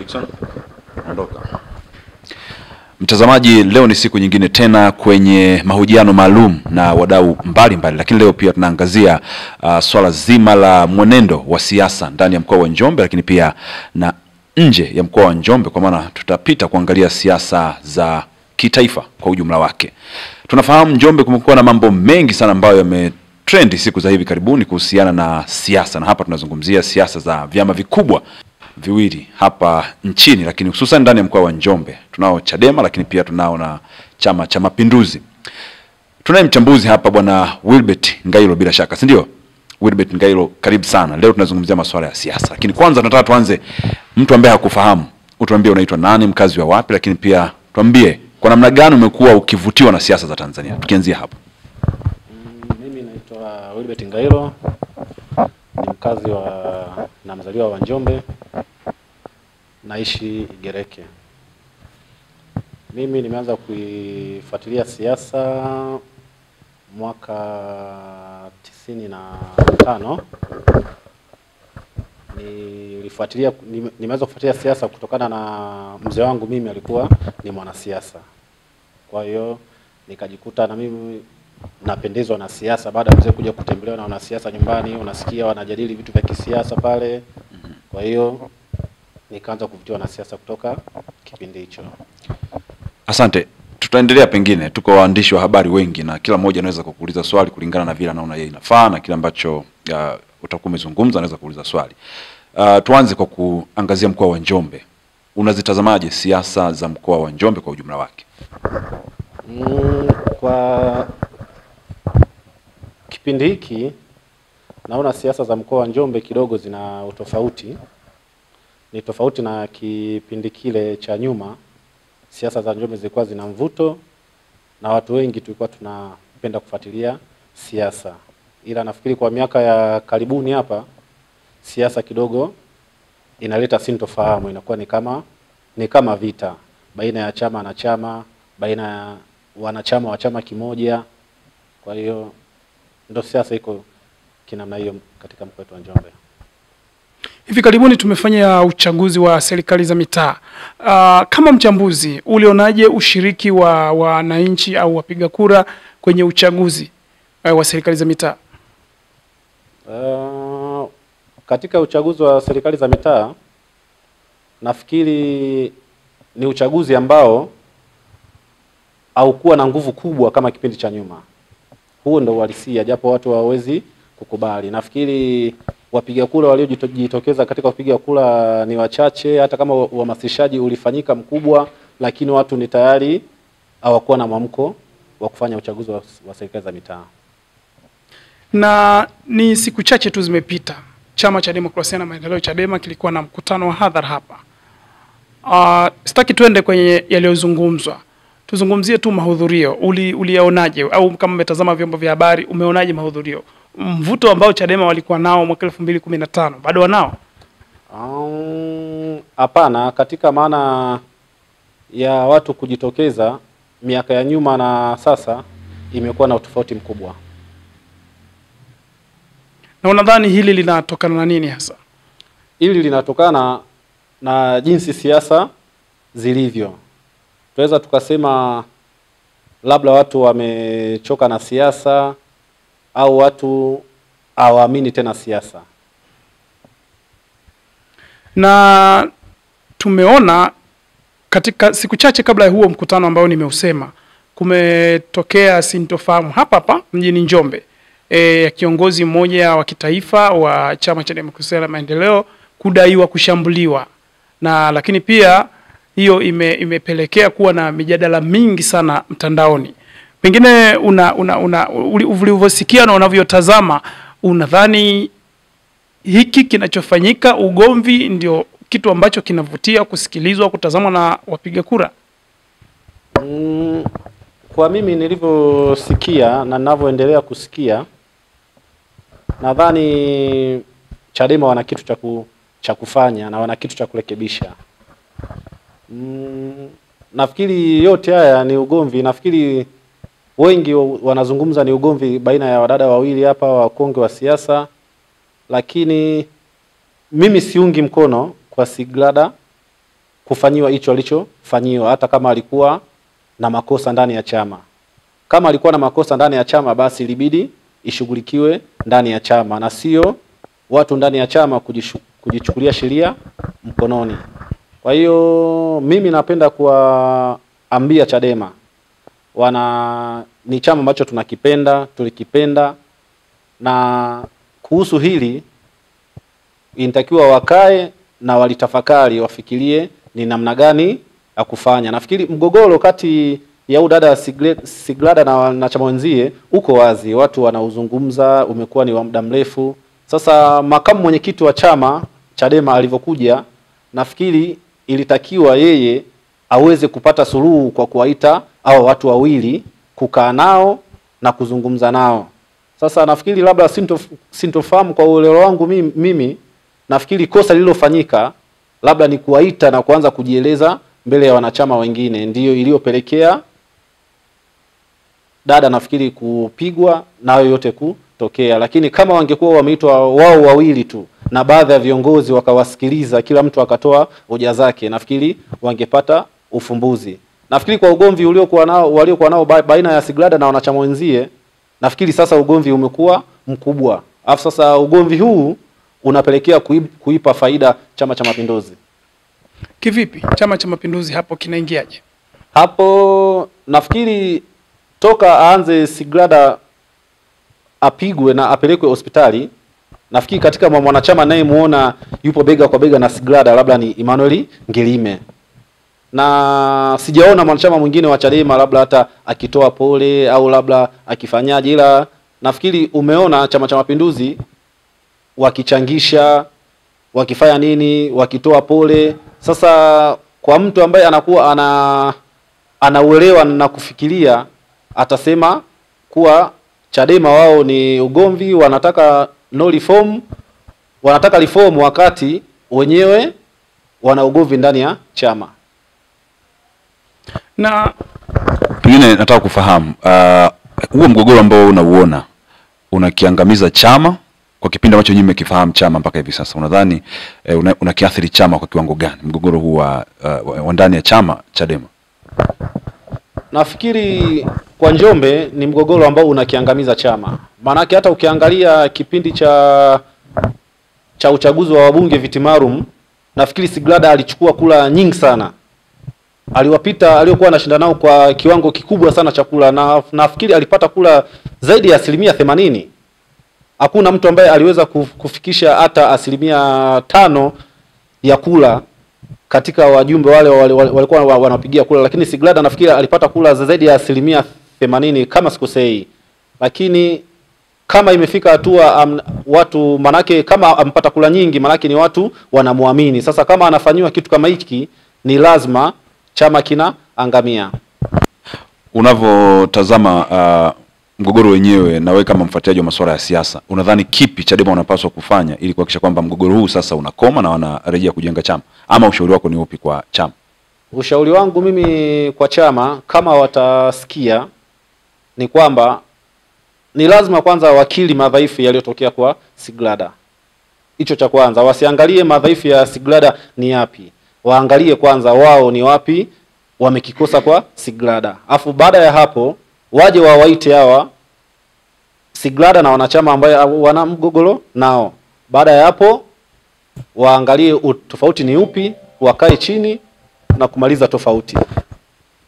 Dickson, ondoka. Mtazamaji, leo ni siku nyingine tena kwenye mahojiano maalum na wadau mbalimbali, lakini leo pia tunaangazia swala zima la mwenendo wa siasa ndani ya mkoa wa Njombe, lakini pia na nje ya mkoa wa Njombe, kwa maana tutapita kuangalia siasa za kitaifa kwa ujumla wake. Tunafahamu Njombe kumekuwa na mambo mengi sana ambayo yametrendi siku za hivi karibuni kuhusiana na siasa, na hapa tunazungumzia siasa za vyama vikubwa viwili hapa nchini, lakini hususan ndani ya mkoa wa Njombe. Tunao Chadema, lakini pia tunao na Chama cha Mapinduzi. Tunaye mchambuzi hapa bwana Wilbert Ngailo, bila shaka, si ndio? Wilbert Ngailo, karibu sana. Leo tunazungumzia masuala ya siasa, lakini kwanza nataka tuanze, mtu ambaye hakufahamu, utuambie unaitwa nani, mkazi wa wapi, lakini pia tuambie kwa namna gani umekuwa ukivutiwa na siasa za Tanzania. Tukianzia hapo. Mimi naitwa Wilbert Ngailo, ni mkazi na mzaliwa wa Njombe, naishi Igereke. Mimi nimeanza kuifuatilia siasa mwaka 95. Nimeanza kufuatilia siasa kutokana na mzee wangu, mimi alikuwa ni mwanasiasa. Kwa hiyo nikajikuta na mimi napendezwa na siasa. Baada ya mzee kuja kutembelewa na wanasiasa nyumbani, unasikia wanajadili vitu vya kisiasa pale. Kwa hiyo nikaanza kuvutiwa na siasa kutoka kipindi hicho. Asante. Tutaendelea, pengine tuko waandishi wa habari wengi na kila mmoja anaweza kukuuliza swali kulingana na vile anaona yeye inafaa, na kile ambacho utakuwa umezungumza anaweza kuuliza swali. Tuanze kwa kuangazia mkoa wa Njombe. Unazitazamaje siasa za mkoa wa Njombe kwa ujumla wake? Kwa kipindi hiki naona siasa za mkoa wa Njombe kidogo zina utofauti. Ni tofauti na kipindi kile cha nyuma. Siasa za Njombe zilikuwa zina mvuto na watu wengi tulikuwa tunapenda kufuatilia siasa. Ila nafikiri kwa miaka ya karibuni hapa siasa kidogo inaleta sintofahamu, inakuwa ni kama vita baina ya chama na chama, baina ya wanachama wa chama kimoja. Kwa hiyo ndio siasa iko kinamna hiyo katika mkoa wetu wa Njombe. Hivi karibuni tumefanya uchaguzi wa serikali za mitaa. Kama mchambuzi, ulionaje ushiriki wa wananchi au wapiga kura kwenye uchaguzi wa serikali za mitaa? Katika uchaguzi wa serikali za mitaa, nafikiri ni uchaguzi ambao haukuwa na nguvu kubwa kama kipindi cha nyuma. Huo ndio uhalisia, japo watu hawawezi kukubali. Nafikiri wapiga kura waliojitokeza katika kupiga kura ni wachache, hata kama uhamasishaji ulifanyika mkubwa, lakini watu ni tayari hawakuwa na mwamko wa kufanya uchaguzi wa serikali za mitaa. Na ni siku chache tu zimepita, Chama cha Demokrasia na Maendeleo Chadema kilikuwa na mkutano wa hadhara hapa. Sitaki tuende kwenye yaliyozungumzwa. Tuzungumzie tu mahudhurio. Uliyaonaje, au kama umetazama vyombo vya habari umeonaje mahudhurio? Mvuto ambao Chadema walikuwa nao mwaka 2015 bado wanao? Hapana, katika maana ya watu kujitokeza, miaka ya nyuma na sasa imekuwa na utofauti mkubwa. Na unadhani hili linatokana na nini hasa? Hili linatokana na jinsi siasa zilivyo. Tunaweza tukasema labda watu wamechoka na siasa, au watu hawaamini tena siasa. Na tumeona katika siku chache kabla ya huo mkutano ambao nimeusema, kumetokea sintofahamu hapa mjini Njombe, ya kiongozi mmoja wa kitaifa wa Chama cha Demokrasia na Maendeleo kudaiwa kushambuliwa, na lakini pia hiyo imepelekea kuwa na mijadala mingi sana mtandaoni. Pengine ulivyosikia na unavyotazama, unadhani hiki kinachofanyika, ugomvi, ndio kitu ambacho kinavutia kusikilizwa, kutazamwa na wapiga kura? Kwa mimi nilivyosikia na ninavyoendelea kusikia, nadhani Chadema wana kitu cha kufanya na wana kitu cha kurekebisha. Nafikiri yote haya ni ugomvi. Nafikiri wengi wanazungumza ni ugomvi baina ya wadada wawili hapa wakongwe wa siasa, lakini mimi siungi mkono kwa Sigrada kufanyiwa hicho alichofanyiwa, hata kama alikuwa na makosa ndani ya chama. Kama alikuwa na makosa ndani ya chama, basi ilibidi ishughulikiwe ndani ya chama na sio watu ndani ya chama kujichukulia sheria mkononi. Kwa hiyo mimi napenda kuwaambia Chadema, ni chama ambacho tunakipenda, tulikipenda, na kuhusu hili inatakiwa wakae na walitafakari, wafikirie ni namna gani ya kufanya. Nafikiri mgogoro kati ya udada Sigrada na chama wenzie uko wazi, watu wanauzungumza, umekuwa ni wa muda mrefu. Sasa makamu mwenyekiti wa chama Chadema alivyokuja, nafikiri ilitakiwa yeye aweze kupata suluhu kwa kuwaita hao watu wawili, kukaa nao na kuzungumza nao. Sasa nafikiri labda sintofahamu kwa uelewa wangu mimi nafikiri kosa lililofanyika labda ni kuwaita na kuanza kujieleza mbele ya wanachama wengine, ndiyo iliyopelekea dada nafikiri kupigwa na hayo yote kutokea. Lakini kama wangekuwa wameitwa wao wawili tu na baadhi ya viongozi wakawasikiliza, kila mtu akatoa hoja zake, nafikiri wangepata ufumbuzi. Nafikiri kwa ugomvi waliokuwa nao baina ya Sigrada na wanachama wenzie, nafikiri sasa ugomvi umekuwa mkubwa. Alafu sasa ugomvi huu unapelekea kuipa faida Chama cha Mapinduzi. Kivipi Chama cha Mapinduzi hapo kinaingiaje? Hapo nafikiri toka aanze Sigrada apigwe na apelekwe hospitali, nafikiri katika mwanachama naye muona yupo bega kwa bega na Sigrada labda ni Emmanuel Ngelime. Na sijaona mwanachama mwingine wa Chadema labda hata akitoa pole au labda akifanyaje, ila nafikiri umeona Chama cha Mapinduzi wakichangisha, wakifanya nini, wakitoa pole. Sasa kwa mtu ambaye anakuwa anauelewa na kufikiria, atasema kuwa Chadema wao ni ugomvi, wanataka no reform, wanataka reform wakati wenyewe wana ugomvi ndani ya chama. Na pengine nataka kufahamu huo mgogoro ambao unauona unakiangamiza chama kwa kipindi ambacho nyinyi mmekifahamu chama mpaka hivi sasa, unadhani unakiathiri chama kwa kiwango gani mgogoro huu wa ndani ya chama Chadema? Nafikiri kwa Njombe ni mgogoro ambao unakiangamiza chama. Maanake hata ukiangalia kipindi cha uchaguzi wa wabunge viti maalum, nafikiri Sigrada alichukua kula nyingi sana. Aliwapita aliokuwa anashinda nao kwa kiwango kikubwa sana cha kula, na nafikiri alipata kula zaidi ya 80%. Hakuna mtu ambaye aliweza kufikisha hata 5% ya kula katika wajumbe wale walikuwa wanapigia kula, lakini Sigrada nafikiri alipata kula zaidi ya 80% kama sikosei. Lakini kama imefika hatua watu, manake kama ampata kula nyingi, manake ni watu wanamuamini. Sasa kama anafanywa kitu kama hiki, ni lazima chama kina angamia. Unavotazama mgogoro wenyewe, na wewe kama mfuatiliaji wa masuala ya siasa, unadhani kipi Chadema wanapaswa kufanya ili kuhakikisha kwamba mgogoro huu sasa unakoma na wanarejea kujenga chama, ama ushauri wako ni upi kwa chama? Ushauri wangu mimi kwa chama, kama watasikia, ni kwamba ni lazima kwanza wakili madhaifu yaliyotokea kwa Sigrada. Hicho cha kwanza, wasiangalie madhaifu ya Sigrada ni yapi, waangalie kwanza wao ni wapi wamekikosa kwa Sigrada. Afu baada ya hapo waje wawaite hawa Sigrada na wanachama ambao wana mgogoro nao. Baada ya hapo waangalie tofauti ni upi, wakae chini na kumaliza tofauti.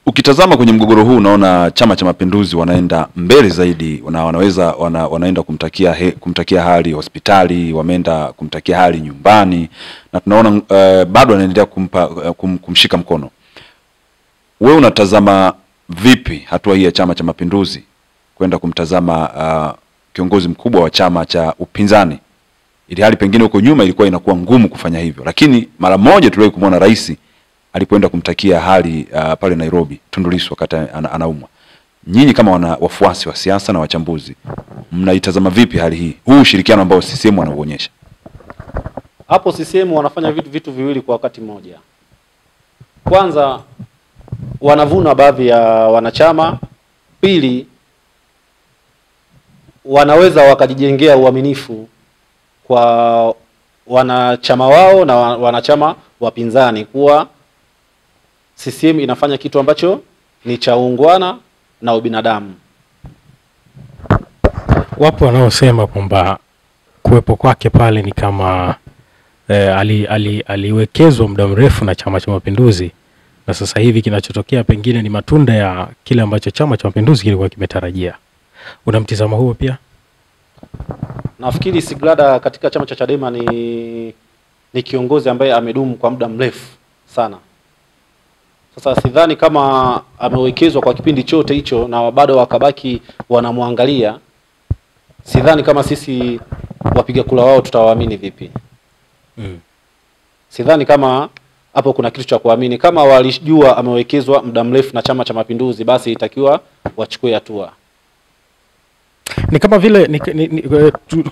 Ukitazama kwenye mgogoro huu, unaona Chama cha Mapinduzi wanaenda mbele zaidi, wanaenda kumtakia hali hospitali, wameenda kumtakia hali nyumbani, na tunaona bado wanaendelea kumshika mkono. Wewe unatazama vipi hatua hii ya Chama cha Mapinduzi kwenda kumtazama kiongozi mkubwa wa chama cha upinzani, ili hali pengine huko nyuma ilikuwa inakuwa ngumu kufanya hivyo, lakini mara moja tuliwahi kumwona rais alipoenda kumtakia hali pale Nairobi Tundu Lissu wakati anaumwa. Nyinyi kama wafuasi wa siasa na wachambuzi, mnaitazama vipi hali hii, huu ushirikiano ambao CCM wanauonyesha? Hapo CCM wanafanya vitu viwili kwa wakati mmoja. Kwanza, wanavuna baadhi ya wanachama. Pili, wanaweza wakajijengea uaminifu kwa wanachama wao na wanachama wapinzani, kuwa CCM inafanya kitu ambacho ni cha uungwana na ubinadamu. Wapo wanaosema kwamba kuwepo kwake pale ni kama aliwekezwa muda mrefu na Chama cha Mapinduzi, na sasa hivi kinachotokea pengine ni matunda ya kile ambacho Chama cha Mapinduzi kilikuwa kimetarajia. Una mtizamo huo pia? Nafikiri Sigrada katika chama cha Chadema ni kiongozi ambaye amedumu kwa muda mrefu sana. Sasa sidhani kama amewekezwa kwa kipindi chote hicho na bado wakabaki wanamwangalia. Sidhani kama sisi wapiga kula wao tutawaamini vipi. Sidhani kama hapo kuna kitu cha kuamini. Kama walijua amewekezwa muda mrefu na Chama cha Mapinduzi, basi itakiwa wachukue hatua. Ni kama vile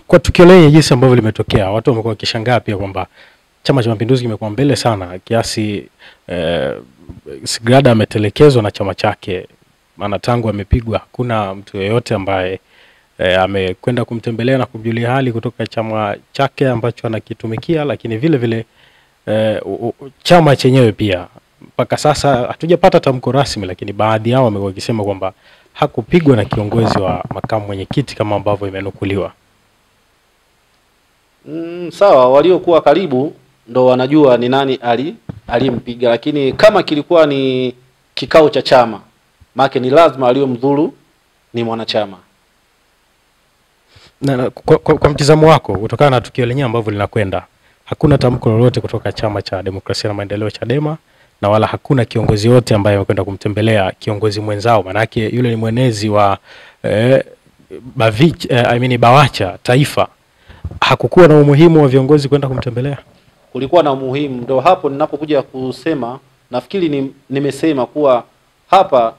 kwa tukio lenye jinsi ambavyo limetokea, watu wamekuwa wakishangaa pia kwamba Chama cha Mapinduzi kimekuwa mbele sana kiasi Sigrada ametelekezwa na chama chake. Maana tangu amepigwa hakuna mtu yeyote ambaye amekwenda kumtembelea na kumjulia hali kutoka chama chake ambacho anakitumikia, lakini vile vile chama chenyewe pia mpaka sasa hatujapata tamko rasmi, lakini baadhi yao wamekuwa wakisema kwamba hakupigwa na kiongozi wa makamu mwenyekiti kama ambavyo imenukuliwa. Sawa, waliokuwa karibu ndo wanajua ni nani alimpiga, lakini kama kilikuwa ni kikao cha chama, maana ni lazima aliyomdhuru ni mwanachama. Kwa mtizamo wako kutokana na tukio lenyewe ambavyo linakwenda, hakuna tamko lolote kutoka Chama cha Demokrasia na Maendeleo Chadema, na wala hakuna kiongozi yote ambaye amekwenda kumtembelea kiongozi mwenzao, manake yule ni mwenezi wa Bawacha taifa. Hakukuwa na umuhimu wa viongozi kwenda kumtembelea? Kulikuwa na umuhimu. Ndio hapo ninapokuja kusema, nafikiri nimesema kuwa hapa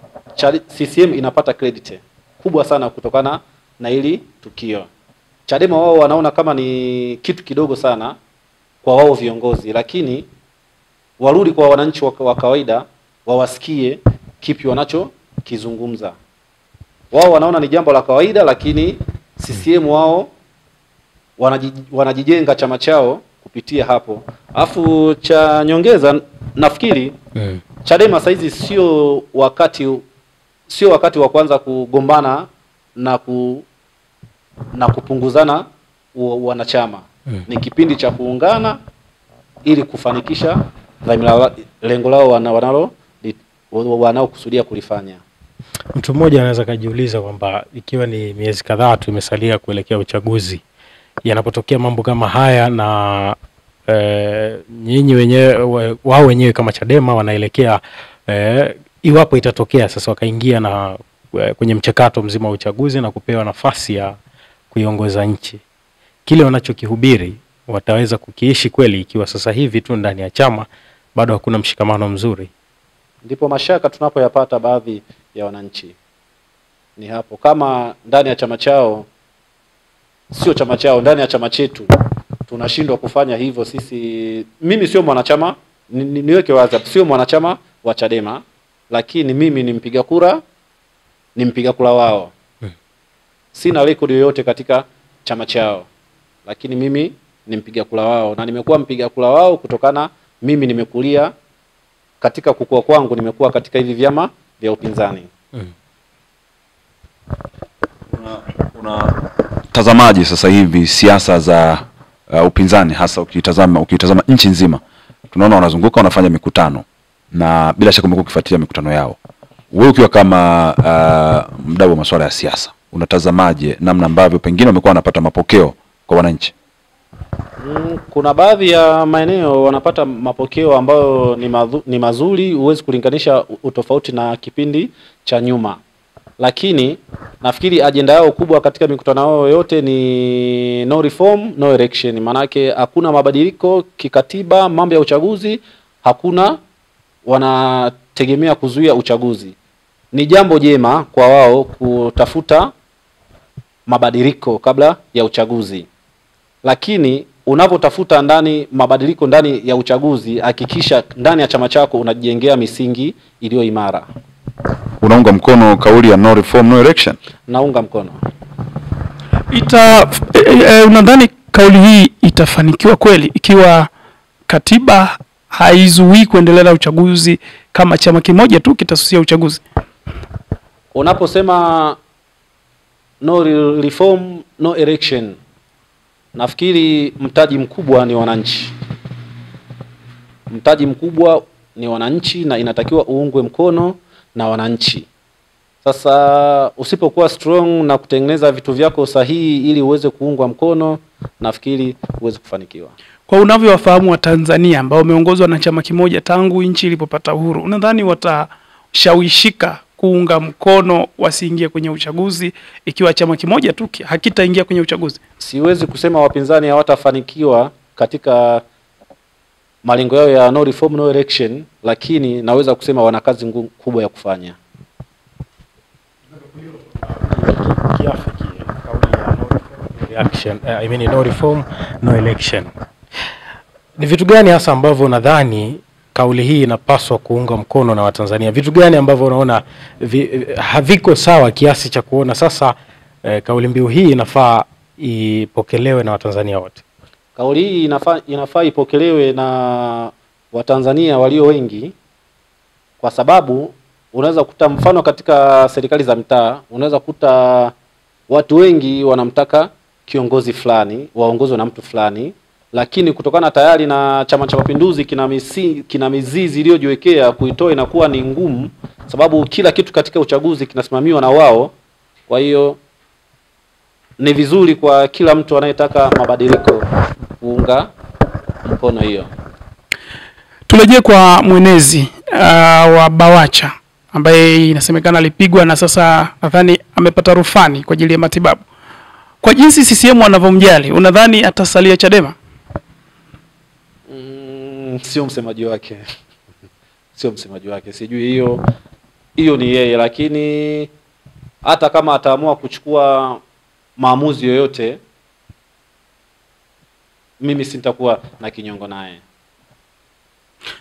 CCM inapata credit kubwa sana kutokana na hili tukio. Chadema wao wanaona kama ni kitu kidogo sana kwa wao viongozi, lakini warudi kwa wananchi wa kawaida wawasikie kipi wanacho kizungumza. Wao wanaona ni jambo la kawaida, lakini CCM wao wanajijenga chama chao kupitia hapo. Afu cha nyongeza, nafikiri Chadema saizi sio wakati wa kwanza kugombana na kupunguzana wanachama. Ni kipindi cha kuungana ili kufanikisha lengo lao wanaokusudia kulifanya. Mtu mmoja anaweza kujiuliza kwamba ikiwa ni miezi kadhaa tu imesalia kuelekea uchaguzi, yanapotokea mambo kama haya na nyinyi wenyewe wao wenyewe kama Chadema wanaelekea iwapo itatokea sasa wakaingia na kwenye mchakato mzima wa uchaguzi na kupewa nafasi ya kuiongoza nchi, kile wanachokihubiri wataweza kukiishi kweli ikiwa sasa hivi tu ndani ya chama bado hakuna mshikamano mzuri? Ndipo mashaka tunapoyapata baadhi ya wananchi. Ni hapo, kama ndani ya chama chao, sio chama chao, ndani ya chama chetu tunashindwa kufanya hivyo. Mimi sio mwanachama, niweke wazi, sio mwanachama wa Chadema, lakini mimi ni mpiga kura wao. Sina rekodi yoyote katika chama chao, lakini mimi ni mpiga kura wao, na nimekuwa mpiga kura wao kutokana mimi nimekulia katika kukua kwangu, nimekuwa katika hivi vyama vya upinzani. Tazamaji sasa hivi siasa za upinzani, hasa ukitazama nchi nzima, tunaona wanazunguka wanafanya mikutano, na bila shaka umekuwa ukifuatilia mikutano yao. Wewe ukiwa kama mdau wa masuala ya siasa, unatazamaje namna ambavyo pengine wamekuwa wanapata mapokeo kwa wananchi? Kuna baadhi ya maeneo wanapata mapokeo ambayo ni mazuri, huwezi kulinganisha utofauti na kipindi cha nyuma. Lakini nafikiri ajenda yao kubwa katika mikutano yao yote ni no reform, no election. Manake hakuna mabadiliko kikatiba, mambo ya uchaguzi hakuna, wanategemea kuzuia uchaguzi. Ni jambo jema kwa wao kutafuta mabadiliko kabla ya uchaguzi. Lakini unapotafuta mabadiliko ndani ya uchaguzi, hakikisha ndani ya chama chako unajengea misingi iliyo imara. Unaunga mkono kauli ya no reform no election? Naunga mkono. Unadhani kauli hii itafanikiwa kweli ikiwa katiba haizuii kuendelea na uchaguzi kama chama kimoja tu kitasusia uchaguzi? Unaposema no reform no election, nafikiri mtaji mkubwa ni wananchi. Mtaji mkubwa ni wananchi na inatakiwa uungwe mkono na wananchi. Sasa usipokuwa strong na kutengeneza vitu vyako sahihi ili uweze kuungwa mkono, nafikiri uweze kufanikiwa. Kwa unavyowafahamu wa Tanzania ambao wameongozwa na chama kimoja tangu nchi ilipopata uhuru, unadhani watashawishika kuunga mkono wasiingie kwenye uchaguzi ikiwa chama kimoja tu hakitaingia kwenye uchaguzi? Siwezi kusema wapinzani hawatafanikiwa katika malengo yao ya no reform no election, lakini naweza kusema wana kazi kubwa ya kufanya. No reform no election. Ni vitu gani hasa ambavyo nadhani kauli hii inapaswa kuunga mkono na Watanzania? Vitu gani ambavyo unaona haviko sawa kiasi cha kuona sasa kauli mbiu hii inafaa ipokelewe na Watanzania wote? Kauli hii inafaa ipokelewe na Watanzania walio wengi, kwa sababu unaweza kuta mfano katika serikali za mitaa, unaweza kuta watu wengi wanamtaka kiongozi fulani waongozwe na mtu fulani, lakini kutokana tayari na Chama cha Mapinduzi kina mizizi iliyojiwekea, kuitoa inakuwa ni ngumu, sababu kila kitu katika uchaguzi kinasimamiwa na wao. Kwa hiyo ni vizuri kwa kila mtu anayetaka mabadiliko kuunga mkono hiyo. Turejee kwa mwenezi wa Bawacha ambaye inasemekana alipigwa na sasa nadhani amepata rufani kwa ajili ya matibabu. Kwa jinsi CCM wanavyomjali, unadhani atasalia Chadema? Sio msemaji wake. Sio msemaji wake. Sijui hiyo ni yeye, lakini hata kama ataamua kuchukua maamuzi yoyote, mimi sitakuwa na kinyongo naye.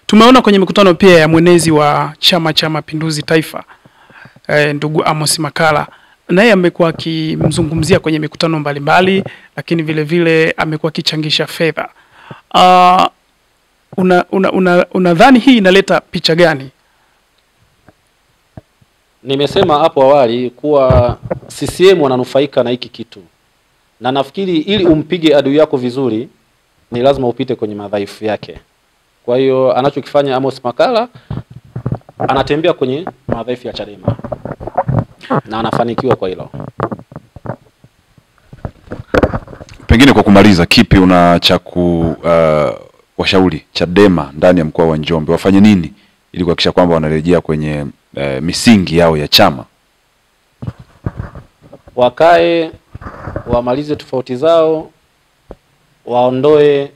Tumeona kwenye mikutano pia ya mwenezi wa Chama cha Mapinduzi Taifa, ndugu Amos Makalla, naye amekuwa akimzungumzia kwenye mikutano mbalimbali, lakini vile vile amekuwa akichangisha fedha. Unadhani hii inaleta picha gani? Nimesema hapo awali kuwa CCM wananufaika na hiki kitu, na nafikiri ili umpige adui yako vizuri ni lazima upite kwenye madhaifu yake. Kwa hiyo anachokifanya Amos Makalla, anatembea kwenye madhaifu ya Chadema na anafanikiwa kwa hilo. Pengine kwa kumaliza, kipi unacha washauri Chadema ndani ya mkoa wa Njombe wafanye nini ili kuhakikisha kwamba wanarejea kwenye misingi yao ya chama? Wakae, wamalize tofauti zao, waondoe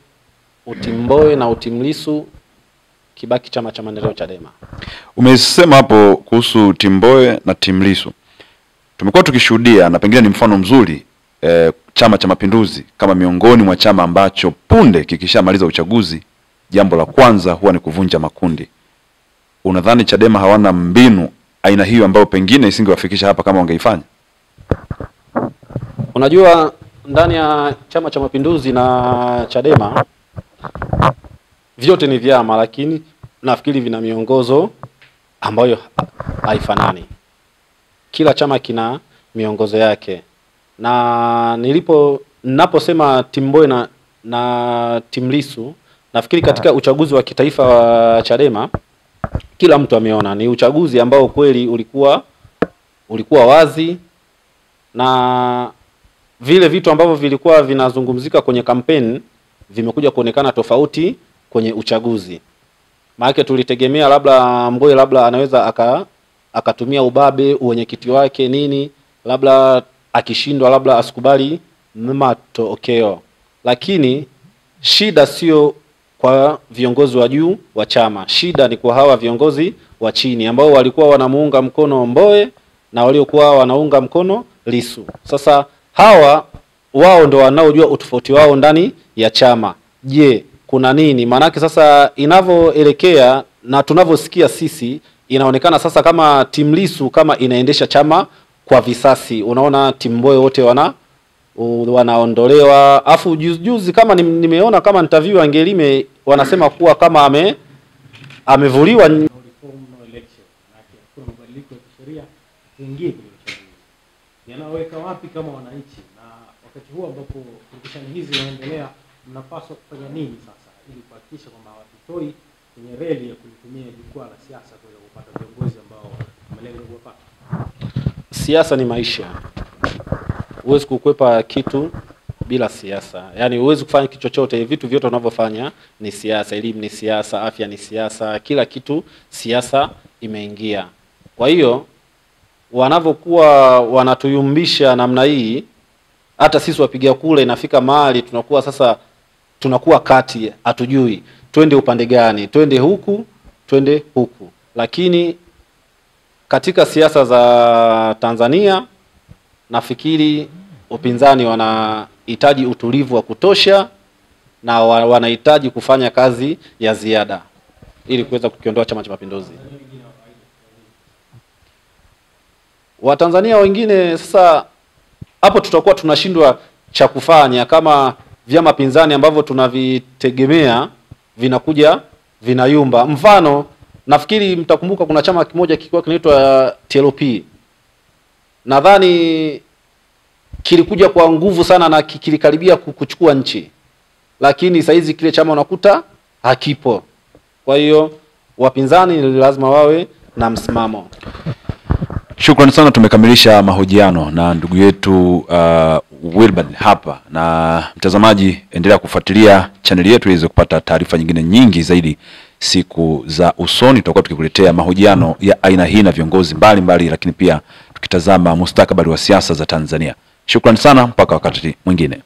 utimboe na utimlisu, kibaki Chama cha Maendeleo Chadema. Umesema hapo kuhusu Timboe na Timlisu. Tumekuwa tukishuhudia na pengine ni mfano mzuri Chama cha Mapinduzi kama miongoni mwa chama ambacho punde kikishamaliza uchaguzi jambo la kwanza huwa ni kuvunja makundi. Unadhani Chadema hawana mbinu aina hiyo ambayo pengine isingewafikisha hapa kama wangeifanya? Unajua, ndani ya Chama cha Mapinduzi na Chadema vyote ni vyama, lakini nafikiri vina miongozo ambayo haifanani. Kila chama kina miongozo yake. Na ninaposema Timboe na Timlisu, nafikiri katika uchaguzi wa kitaifa wa Chadema kila mtu ameona ni uchaguzi ambao kweli ulikuwa wazi, na vile vitu ambavyo vilikuwa vinazungumzika kwenye kampeni vimekuja kuonekana tofauti kwenye uchaguzi. Maana tulitegemea labda Mbowe labda anaweza akatumia ubabe uwenyekiti wake nini, labda akishindwa labda asikubali matokeo. Lakini shida sio kwa viongozi wa juu wa chama, shida ni kwa hawa viongozi wa chini ambao walikuwa wanamuunga mkono Mbowe na waliokuwa wanaunga mkono Lissu. Sasa hawa wao ndo wanaojua utofauti wao ndani ya chama. Je, kuna nini? Maanake sasa inavyoelekea na tunavyosikia sisi, inaonekana sasa kama Timlisu kama inaendesha chama kwa visasi. Unaona Timboe wote wanaondolewa. Afu juzi kama nimeona kama interview Angelime wanasema kuwa kama amevuliwa no reform, no election. Kuna mabadiliko ya kisheria kuingia kwenye uchaguzi. Yanaweka wapi kama wananchi, na wakati huo ambapo purukushani hizi zinaendelea, mnapaswa kufanya nini sasa ili kuhakikisha kwamba hawatutoi kwenye reli ya kulitumia jukwaa la siasa kuweza kupata viongozi ambao malengo kuwapata? Siasa ni maisha. Huwezi kukwepa kitu bila siasa. Yaani huwezi kufanya kitu chochote, vitu vyote unavyofanya ni siasa, elimu ni siasa, afya ni siasa, kila kitu siasa imeingia. Kwa hiyo wanavyokuwa wanatuyumbisha namna hii, hata sisi wapiga kule inafika mahali tunakuwa kati, hatujui twende upande gani, twende huku, twende huku. Lakini katika siasa za Tanzania nafikiri upinzani wanahitaji utulivu wa kutosha na wanahitaji kufanya kazi ya ziada ili kuweza kukiondoa Chama cha Mapinduzi. Watanzania wengine sasa hapo tutakuwa tunashindwa cha kufanya kama vyama pinzani ambavyo tunavitegemea vinakuja vinayumba. Mfano, nafikiri mtakumbuka kuna chama kimoja kilikuwa kinaitwa TLP. Nadhani kilikuja kwa nguvu sana na kilikaribia kuchukua nchi. Lakini sasa hizi kile chama unakuta hakipo. Kwa hiyo wapinzani lazima wawe na msimamo. Shukrani sana, tumekamilisha mahojiano na ndugu yetu Wilbard hapa, na mtazamaji endelea kufuatilia channel yetu ili kupata taarifa nyingine nyingi zaidi. Siku za usoni tutakuwa tukikuletea mahojiano ya aina hii na viongozi mbalimbali, lakini pia tukitazama mustakabali wa siasa za Tanzania. Shukrani sana, mpaka wakati mwingine.